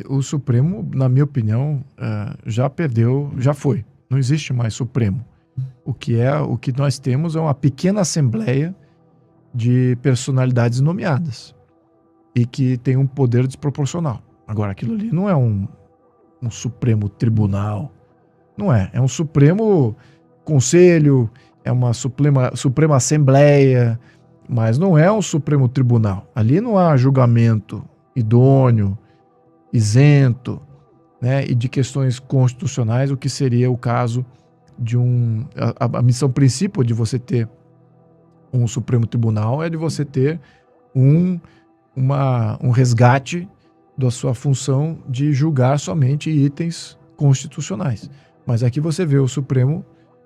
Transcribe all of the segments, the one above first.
O Supremo, na minha opinião, já perdeu, já foi. Não existe mais Supremo. O que nós temos é uma pequena assembleia de personalidades nomeadas e que tem um poder desproporcional. Agora, aquilo ali não é um Supremo Tribunal, não é. É um Supremo Conselho, é uma Suprema Assembleia, mas não é um Supremo Tribunal. Ali não há julgamento idôneo, isento, né, e de questões constitucionais, o que seria o caso de a missão principal de você ter um Supremo Tribunal é de você ter um resgate da sua função de julgar somente itens constitucionais. Mas aqui você vê o Supremo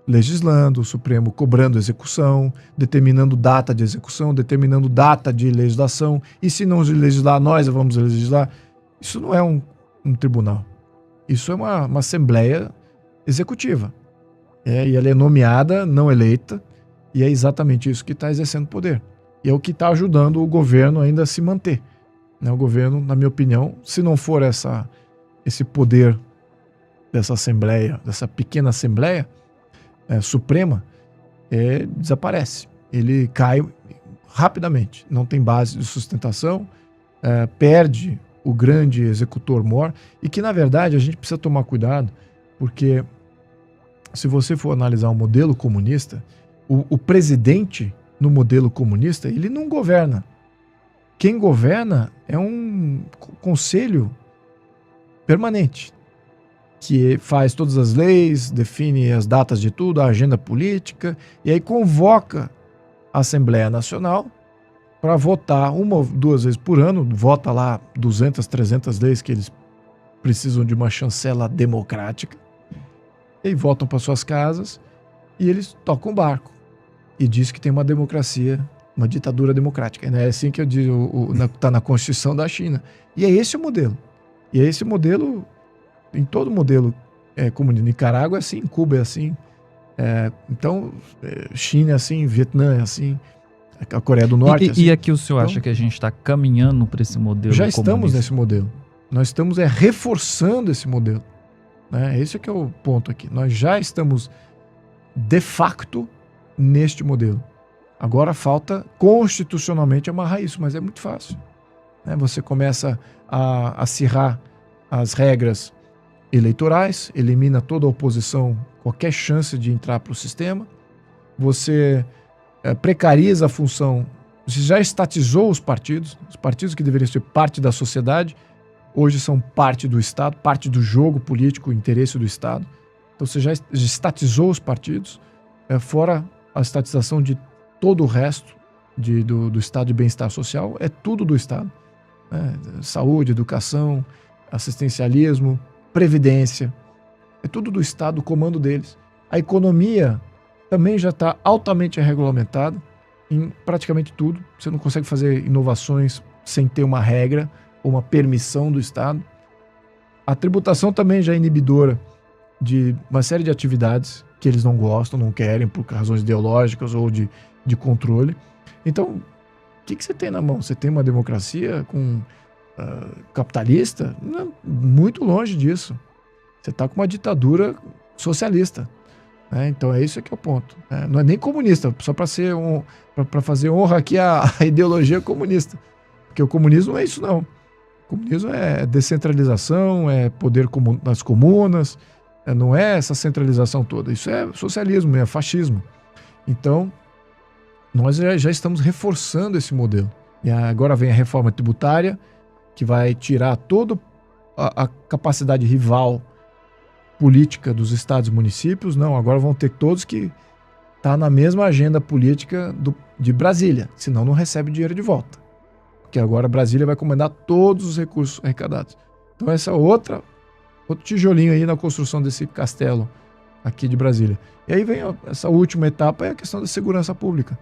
legislando, o Supremo cobrando execução, determinando data de execução, determinando data de legislação, e se não legislar, nós vamos legislar. Isso não é um tribunal. Isso é uma assembleia executiva. E ela é nomeada, não eleita, e é exatamente isso que está exercendo poder. E é o que está ajudando o governo ainda a se manter. O governo, na minha opinião, se não for esse poder dessa assembleia, dessa pequena assembleia suprema, desaparece. Ele cai rapidamente, não tem base de sustentação, perde o grande executor mor, e que, na verdade, a gente precisa tomar cuidado, porque se você for analisar o modelo comunista, o presidente no modelo comunista, ele não governa. Quem governa é um conselho permanente, que faz todas as leis, define as datas de tudo, a agenda política, e aí convoca a Assembleia Nacional para votar 1 ou 2 vezes por ano, vota lá 200, 300 leis que eles precisam de uma chancela democrática, e voltam para suas casas e eles tocam o barco e diz que tem uma democracia, uma ditadura democrática. É assim que eu digo, está na Constituição da China. E é esse o modelo. E é esse modelo, em todo modelo comunista. Nicarágua é assim, Cuba é assim. Então, China é assim, Vietnã é assim, a Coreia do Norte é assim. E aqui o senhor acha que a gente está caminhando para esse modelo já comunista? Estamos nesse modelo. Nós estamos reforçando esse modelo. Esse é que é o ponto aqui. Nós já estamos, de facto, neste modelo. Agora falta constitucionalmente amarrar isso, mas é muito fácil. Você começa a acirrar as regras eleitorais, elimina toda a oposição, qualquer chance de entrar para o sistema. Você precariza a função, você já estatizou os partidos que deveriam ser parte da sociedade, hoje são parte do Estado, parte do jogo político, interesse do Estado. Então você já estatizou os partidos, fora a estatização de todo o resto do Estado de bem-estar social, é tudo do Estado. Saúde, educação, assistencialismo, previdência, é tudo do Estado, o comando deles. A economia também já está altamente regulamentada em praticamente tudo. Você não consegue fazer inovações sem ter uma regra ou uma permissão do Estado. A tributação também já é inibidora de uma série de atividades que eles não gostam, não querem, por razões ideológicas ou de controle. Então, o que você tem na mão? Você tem uma democracia capitalista? Não, muito longe disso. Você está com uma ditadura socialista. Então é isso que é o ponto. Não é nem comunista, só para fazer honra aqui à ideologia comunista. Porque o comunismo não é isso, não. O comunismo é descentralização, é poder nas comunas, não é essa centralização toda. Isso é socialismo, é fascismo. Então, nós já estamos reforçando esse modelo. E agora vem a reforma tributária, que vai tirar toda a capacidade rival política dos estados e municípios. Não, agora vão ter todos que estar na mesma agenda política de Brasília, senão não recebe dinheiro de volta. Porque agora Brasília vai comandar todos os recursos arrecadados. Então essa é outro tijolinho aí na construção desse castelo aqui de Brasília. E aí vem essa última etapa, é a questão da segurança pública,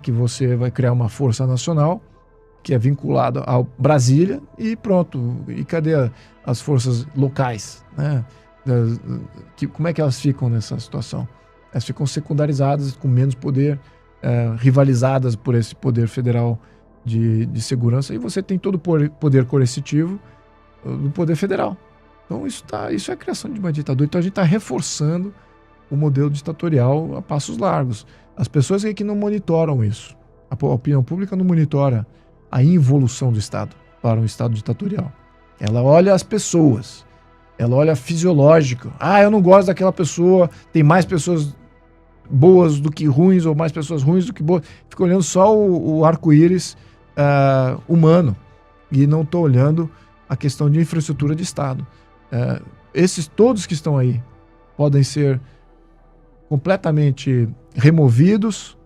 que você vai criar uma força nacional que é vinculada ao Brasília e pronto. E cadê as forças locais? Como é que elas ficam nessa situação? Elas ficam secundarizadas, com menos poder, rivalizadas por esse poder federal de segurança, e você tem todo o poder coercitivo do poder federal. Então isso é a criação de uma ditadura. Então a gente está reforçando o modelo ditatorial a passos largos. As pessoas que não monitoram isso. A opinião pública não monitora a involução do Estado para um Estado ditatorial. Ela olha as pessoas. Ela olha fisiológico. Eu não gosto daquela pessoa, tem mais pessoas boas do que ruins, ou mais pessoas ruins do que boas. Fica olhando só o arco-íris humano. E não estou olhando a questão de infraestrutura de Estado. Esses todos que estão aí podem ser completamente removidos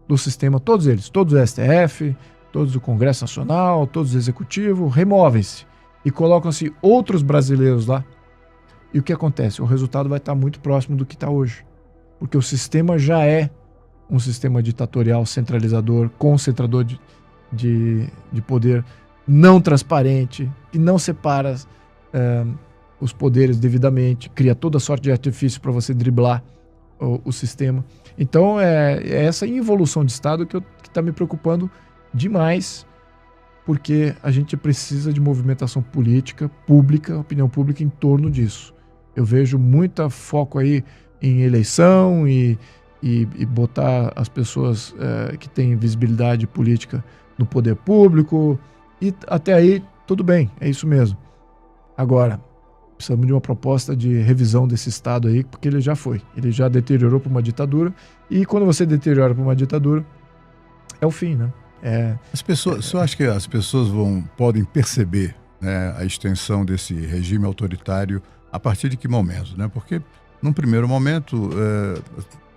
do sistema, todos eles, todos o STF, todos o Congresso Nacional, todos o Executivo, removem-se e colocam-se outros brasileiros lá. E o que acontece? O resultado vai estar muito próximo do que está hoje. Porque o sistema já é um sistema ditatorial, centralizador, concentrador de poder, não transparente, que não separa os poderes devidamente, cria toda sorte de artifício para você driblar o sistema. Então é essa involução de Estado que está me preocupando demais, porque a gente precisa de movimentação política, pública, opinião pública em torno disso. Eu vejo muito foco aí em eleição e botar as pessoas que têm visibilidade política no poder público, e até aí tudo bem, é isso mesmo. Agora, precisamos de uma proposta de revisão desse Estado aí, porque ele já deteriorou para uma ditadura, e quando você deteriora para uma ditadura, é o fim, né? Eu acho que as pessoas podem perceber, né, a extensão desse regime autoritário a partir de que momento, né? Porque num primeiro momento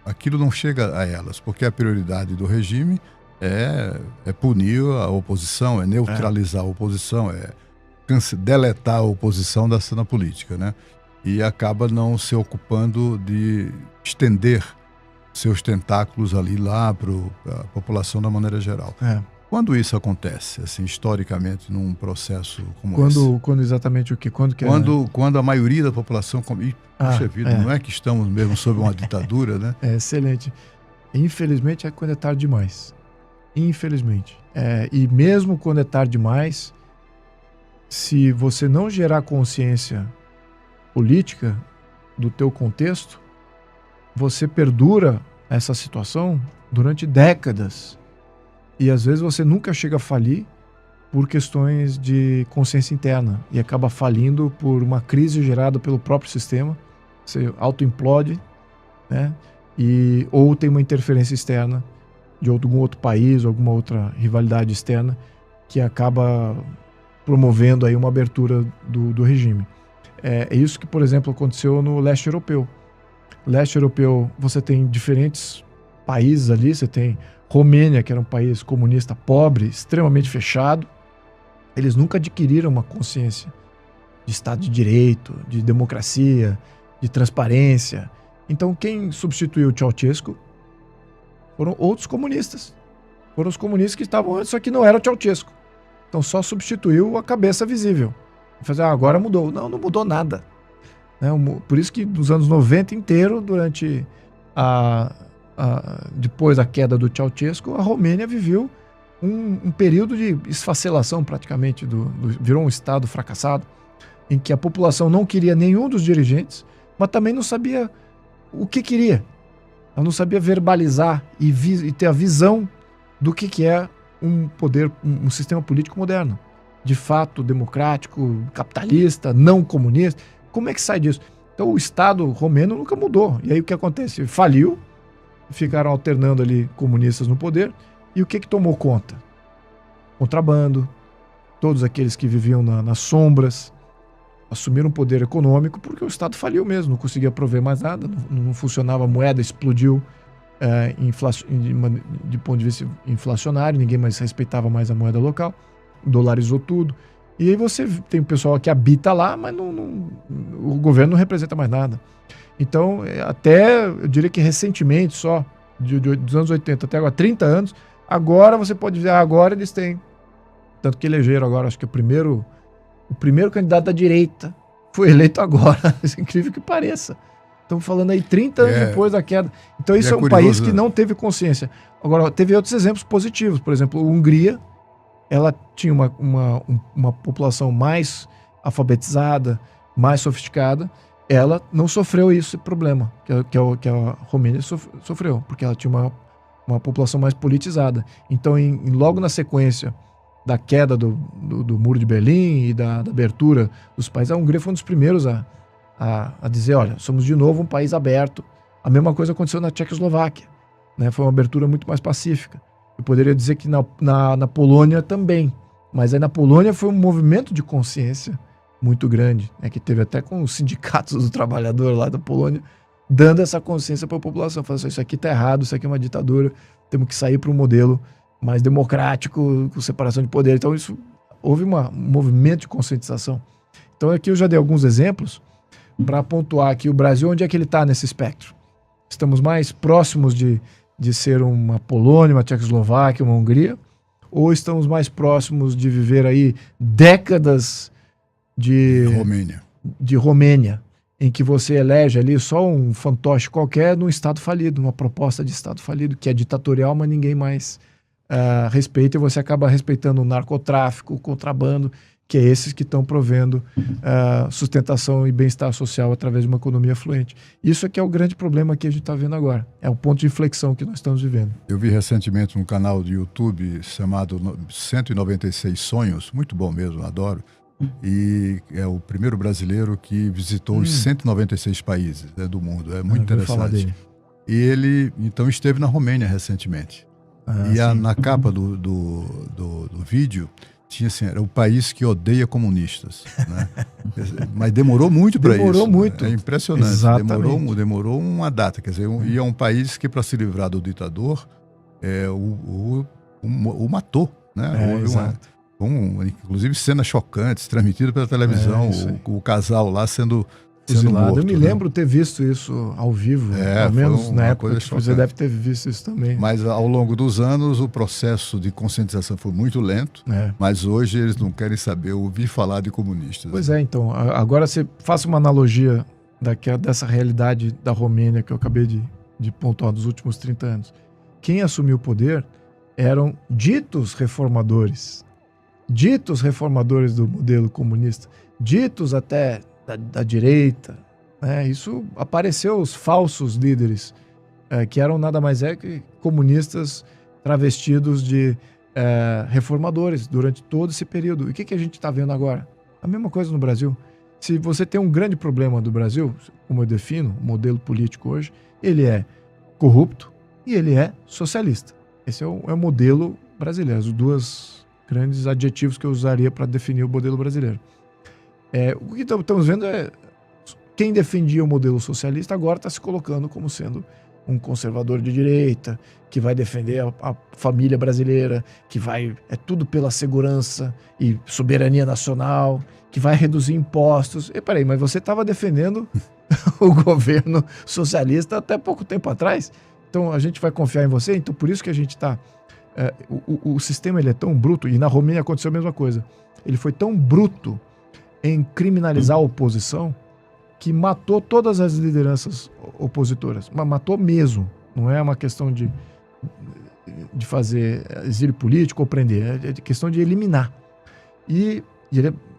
aquilo não chega a elas, porque a prioridade do regime é punir a oposição, é neutralizar a oposição, deletar a oposição da cena política, né? E acaba não se ocupando de estender seus tentáculos ali lá para a população da maneira geral. Quando isso acontece, assim, historicamente, num processo como esse? Quando exatamente o quê? Quando a maioria da população... Puxa vida, não é que estamos mesmo sob uma ditadura, né? Excelente. Infelizmente é quando é tarde demais. Infelizmente. E mesmo quando é tarde demais, se você não gerar consciência política do teu contexto, você perdura essa situação durante décadas. E às vezes você nunca chega a falir por questões de consciência interna e acaba falindo por uma crise gerada pelo próprio sistema. Você autoimplode, né? Ou tem uma interferência externa de algum outro país, alguma outra rivalidade externa que acaba promovendo aí uma abertura do regime. É isso que, por exemplo, aconteceu no leste europeu. Leste europeu, você tem diferentes países ali, você tem Romênia, que era um país comunista pobre, extremamente fechado. Eles nunca adquiriram uma consciência de Estado de Direito, de democracia, de transparência. Então, quem substituiu o Ceausescu foram outros comunistas. Foram os comunistas que estavam antes, só que não era o Ceausescu. Então, só substituiu a cabeça visível. Agora mudou. Não mudou nada. Por isso que nos anos 90 inteiro, durante depois da queda do Ceausescu, a Romênia viveu um período de esfacelação praticamente, virou um Estado fracassado, em que a população não queria nenhum dos dirigentes, mas também não sabia o que queria. Ela não sabia verbalizar e ter a visão do que é um poder, um sistema político moderno. De fato, democrático, capitalista, não comunista. Como é que sai disso? Então o Estado romeno nunca mudou. E aí o que acontece? Faliu, ficaram alternando ali comunistas no poder. E o que tomou conta? Contrabando, todos aqueles que viviam nas sombras, assumiram o poder econômico porque o Estado faliu mesmo, não conseguia prover mais nada, não funcionava, a moeda explodiu de ponto de vista inflacionário, ninguém mais respeitava mais a moeda local, dolarizou tudo. E aí você tem o pessoal que habita lá, mas o governo não representa mais nada. Então, eu diria que recentemente só, dos anos 80 até agora, 30 anos, agora você pode dizer, agora eles têm. Tanto que elegeram agora, acho que o primeiro candidato da direita foi eleito agora, é incrível que pareça. Estamos falando aí 30 anos depois da queda. Então isso é um país que não teve consciência. Agora, teve outros exemplos positivos. Por exemplo, a Hungria, ela tinha uma população mais alfabetizada, mais sofisticada, ela não sofreu esse problema que a Romênia sofreu, porque ela tinha uma população mais politizada. Então, logo na sequência da queda do Muro de Berlim e da abertura dos países, a Hungria foi um dos primeiros a dizer, olha, somos de novo um país aberto. A mesma coisa aconteceu na Tchecoslováquia, né? Foi uma abertura muito mais pacífica. Eu poderia dizer que na Polônia também, mas aí na Polônia foi um movimento de consciência muito grande, né? Que teve até com os sindicatos do trabalhador lá da Polônia, dando essa consciência para a população, falando assim, isso aqui está errado, isso aqui é uma ditadura, temos que sair para um modelo mais democrático, com separação de poder. Então houve um movimento de conscientização. Então aqui eu já dei alguns exemplos para pontuar aqui o Brasil, onde é que ele está nesse espectro. Estamos mais próximos de ser uma Polônia, uma Tchecoslováquia, uma Hungria, ou estamos mais próximos de viver aí décadas de Romênia, em que você elege ali só um fantoche qualquer num estado falido, numa proposta de estado falido, que é ditatorial, mas ninguém mais respeita, e você acaba respeitando o narcotráfico, o contrabando, que é esses que estão provendo sustentação e bem-estar social através de uma economia fluente. Isso é que é o grande problema que a gente está vendo agora. É o ponto de inflexão que nós estamos vivendo. Eu vi recentemente um canal de YouTube chamado 196 Sonhos, muito bom mesmo, adoro. E é o primeiro brasileiro que visitou os 196 países, né, do mundo. É muito interessante. Falar dele. E ele, então, esteve na Romênia recentemente. Na capa do vídeo tinha assim, era o país que odeia comunistas, né? Mas demorou muito para isso. Demorou muito. É impressionante. Exatamente. Demorou uma data. Quer dizer, e é um país que, para se livrar do ditador, o matou, né? Houve inclusive cenas chocantes, transmitidas pela televisão, o casal lá sendo morto. Eu me lembro ter visto isso ao vivo, pelo menos na época que você deve ter visto isso também. Mas ao longo dos anos o processo de conscientização foi muito lento, mas hoje eles não querem ouvir falar de comunistas. Pois é, então, agora você faça uma analogia dessa realidade da Romênia que eu acabei de pontuar dos últimos 30 anos. Quem assumiu o poder eram ditos reformadores do modelo comunista, ditos até da direita, né? Isso apareceu os falsos líderes, que eram nada mais que comunistas travestidos de reformadores durante todo esse período. E o que a gente está vendo agora? A mesma coisa no Brasil. Se você tem um grande problema do Brasil, como eu defino, o modelo político hoje, ele é corrupto e ele é socialista. Esse é o modelo brasileiro, os dois grandes adjetivos que eu usaria para definir o modelo brasileiro. O que estamos vendo é quem defendia o modelo socialista agora está se colocando como sendo um conservador de direita, que vai defender a família brasileira, que é tudo pela segurança e soberania nacional, que vai reduzir impostos. E peraí, mas você estava defendendo o governo socialista até pouco tempo atrás? Então a gente vai confiar em você? Então por isso que a gente está... O sistema ele é tão bruto, e na Romênia aconteceu a mesma coisa. Ele foi tão bruto em criminalizar a oposição que matou todas as lideranças opositoras. Mas matou mesmo. Não é uma questão de fazer exílio político ou prender. É questão de eliminar. E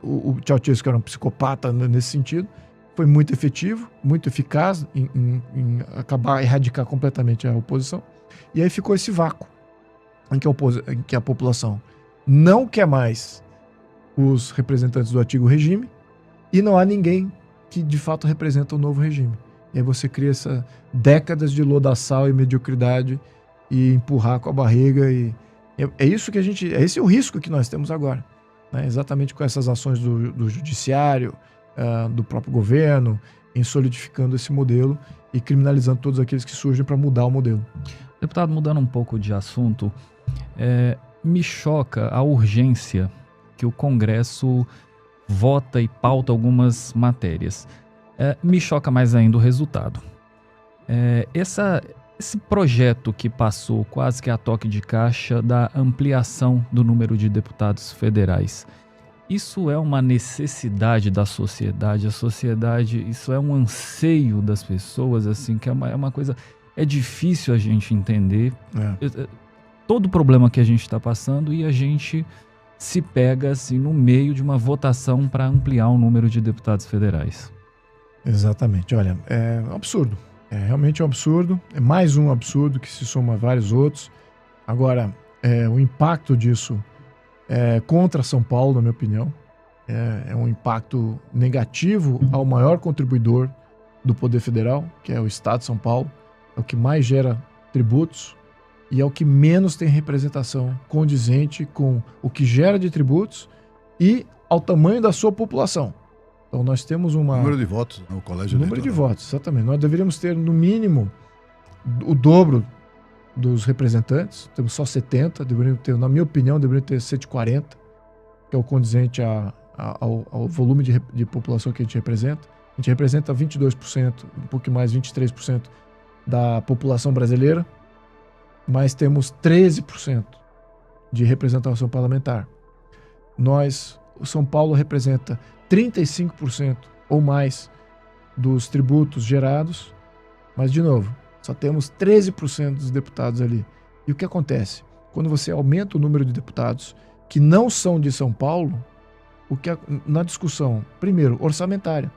o Ceausescu, que era um psicopata nesse sentido, foi muito efetivo, muito eficaz em erradicar completamente a oposição. E aí ficou esse vácuo em que a população não quer mais os representantes do antigo regime e não há ninguém que de fato representa o novo regime. E aí você cria essas décadas de lodaçal e mediocridade e empurrar com a barriga. E é isso que esse é o risco que nós temos agora, né? Exatamente com essas ações do judiciário, do próprio governo, em solidificando esse modelo e criminalizando todos aqueles que surgem para mudar o modelo. Deputado, mudando um pouco de assunto, me choca a urgência que o Congresso vota e pauta algumas matérias. Me choca mais ainda o resultado. Esse projeto que passou quase que a toque de caixa da ampliação do número de deputados federais, isso é uma necessidade da sociedade? A sociedade, isso é um anseio das pessoas, assim, que é uma coisa... É difícil a gente entender todo o problema que a gente está passando e a gente se pega assim no meio de uma votação para ampliar o número de deputados federais. Exatamente. Olha, é um absurdo. É realmente um absurdo. É mais um absurdo que se soma a vários outros. Agora, o impacto disso contra São Paulo, na minha opinião, é um impacto negativo ao maior contribuidor do Poder Federal, que é o Estado de São Paulo. É o que mais gera tributos e é o que menos tem representação condizente com o que gera de tributos e ao tamanho da sua população. Então nós temos Número de votos no colégio eleitoral. Número de votos, exatamente. Nós deveríamos ter, no mínimo, o dobro dos representantes. Temos só 70. Deveríamos ter, na minha opinião, deveríamos ter 140, que é o condizente ao volume de população que a gente representa. A gente representa 22%, um pouco mais, 23% da população brasileira, mas temos 13% de representação parlamentar. O São Paulo representa 35% ou mais dos tributos gerados, mas, de novo, só temos 13% dos deputados ali. E o que acontece? Quando você aumenta o número de deputados que não são de São Paulo, na discussão, primeiro, orçamentária,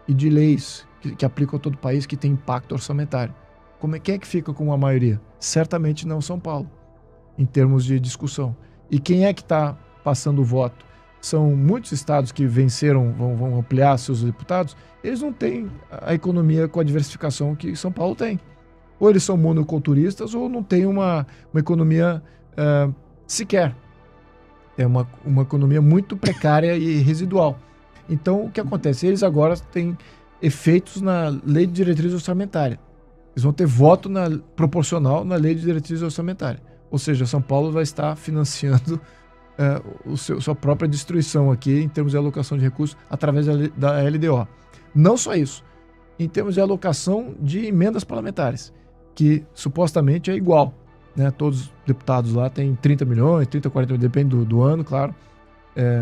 e de leis que aplicam a todo o país que tem impacto orçamentário. Como é que fica com a maioria? Certamente não São Paulo, em termos de discussão. E quem é que está passando o voto? São muitos estados que venceram, vão ampliar seus deputados, eles não têm a economia com a diversificação que São Paulo tem. Ou eles são monoculturistas ou não tem uma economia sequer. É uma economia muito precária e residual. Então, o que acontece? Eles agora têm efeitos na lei de diretriz orçamentária. Eles vão ter voto proporcional na lei de diretriz orçamentária. Ou seja, São Paulo vai estar financiando sua própria destruição aqui em termos de alocação de recursos através da LDO. Não só isso. Em termos de alocação de emendas parlamentares, que supostamente é igual. Né? Todos os deputados lá têm 30 milhões, 30, 40 milhões, depende do ano, claro.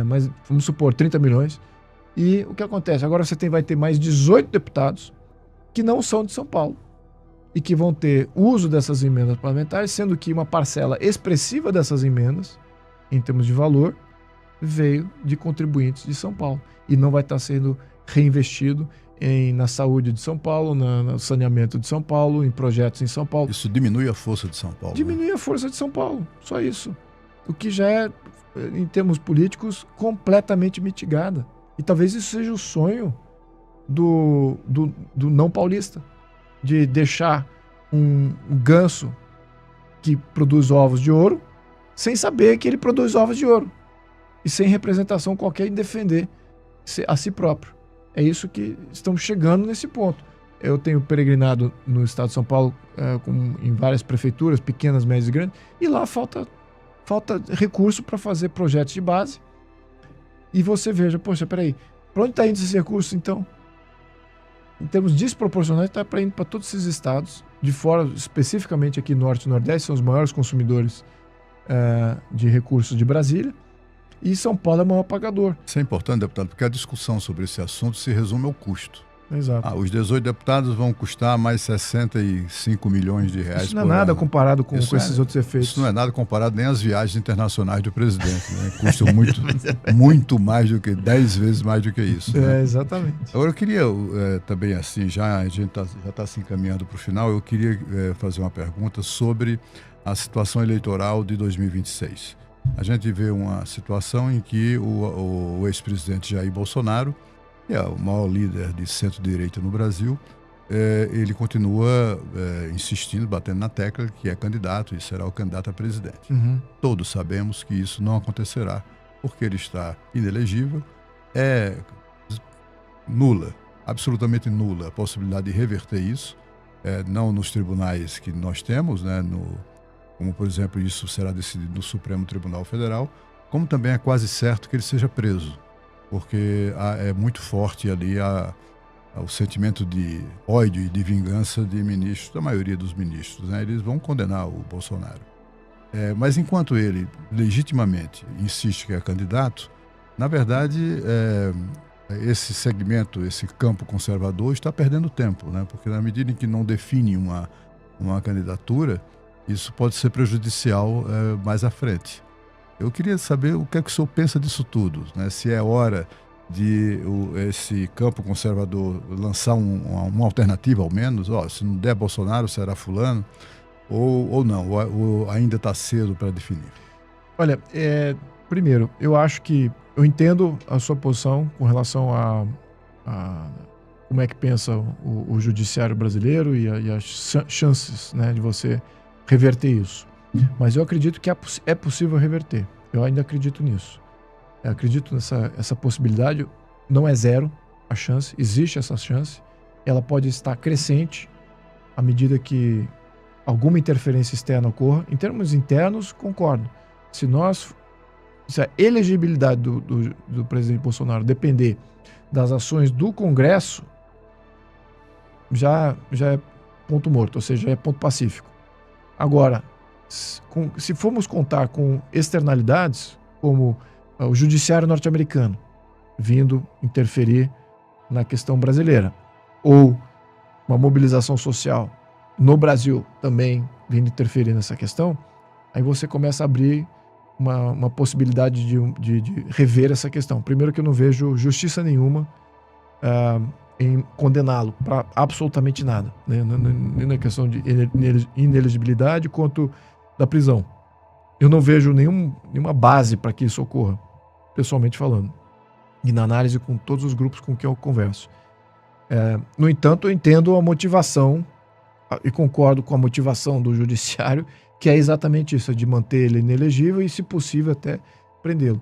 Mas vamos supor 30 milhões. E o que acontece? Agora você vai ter mais 18 deputados que não são de São Paulo e que vão ter uso dessas emendas parlamentares, sendo que uma parcela expressiva dessas emendas, em termos de valor, veio de contribuintes de São Paulo e não vai estar sendo reinvestido na saúde de São Paulo, no saneamento de São Paulo, em projetos em São Paulo. Isso diminui a força de São Paulo. Diminui a força de São Paulo, só isso. O que já é, em termos políticos, completamente mitigada. E talvez isso seja o sonho do não paulista, de deixar um ganso que produz ovos de ouro sem saber que ele produz ovos de ouro e sem representação qualquer em defender a si próprio. É isso que estamos chegando nesse ponto. Eu tenho peregrinado no estado de São Paulo em várias prefeituras, pequenas, médias e grandes, e lá falta recurso para fazer projetos de base. E você veja, poxa, peraí, para onde está indo esse recurso então? Em termos desproporcionais, está indo para todos esses estados, de fora, especificamente aqui Norte e Nordeste, são os maiores consumidores de recursos de Brasília, e São Paulo é o maior pagador. Isso é importante, deputado, porque a discussão sobre esse assunto se resume ao custo. Exato. Os 18 deputados vão custar mais 65 milhões de reais. Isso não é nada comparado com esses outros efeitos. Isso não é nada comparado nem às viagens internacionais do presidente. Né? Custam muito mais do que 10 vezes mais do que isso. Né? Exatamente. Agora eu queria também, assim, a gente já está se encaminhando para o final, eu queria fazer uma pergunta sobre a situação eleitoral de 2026. A gente vê uma situação em que o ex-presidente Jair Bolsonaro, que é o maior líder de centro-direita no Brasil, ele continua insistindo, batendo na tecla que é candidato e será o candidato a presidente. Uhum. Todos sabemos que isso não acontecerá, porque ele está inelegível, é nula, absolutamente nula a possibilidade de reverter isso, não nos tribunais que nós temos, né, como, por exemplo, isso será decidido no Supremo Tribunal Federal, como também é quase certo que ele seja preso, porque é muito forte ali o sentimento de ódio e de vingança de ministros, da maioria dos ministros, né? Eles vão condenar o Bolsonaro. Mas enquanto ele legitimamente insiste que é candidato, na verdade, esse segmento, esse campo conservador está perdendo tempo, né? Porque na medida em que não define uma candidatura, isso pode ser prejudicial mais à frente. Eu queria saber o que é que o senhor pensa disso tudo, né? Se é hora de esse campo conservador lançar uma alternativa, ao menos, se não der Bolsonaro, será fulano, ou não, ou ainda está cedo para definir. Olha, primeiro, eu entendo a sua posição com relação a como é que pensa o judiciário brasileiro e as chances, né, de você reverter isso. Mas eu acredito que é possível reverter. Eu ainda acredito nisso. Eu acredito nessa possibilidade. Não é zero a chance, existe essa chance. Ela pode estar crescente à medida que alguma interferência externa ocorra. Em termos internos, concordo. Se a elegibilidade do presidente Bolsonaro depender das ações do Congresso, já é ponto morto, ou seja, já é ponto pacífico. Agora, se formos contar com externalidades, como o judiciário norte-americano vindo interferir na questão brasileira, ou uma mobilização social no Brasil também vindo interferir nessa questão, aí você começa a abrir uma possibilidade de rever essa questão. Primeiro que eu não vejo justiça nenhuma em condená-lo para absolutamente nada, né? Nem na questão de inelegibilidade quanto da prisão. Eu não vejo nenhuma base para que isso ocorra, pessoalmente falando, e na análise com todos os grupos com quem eu converso. No entanto, eu entendo a motivação e concordo com a motivação do judiciário, que é exatamente isso, de manter ele inelegível e, se possível, até prendê-lo.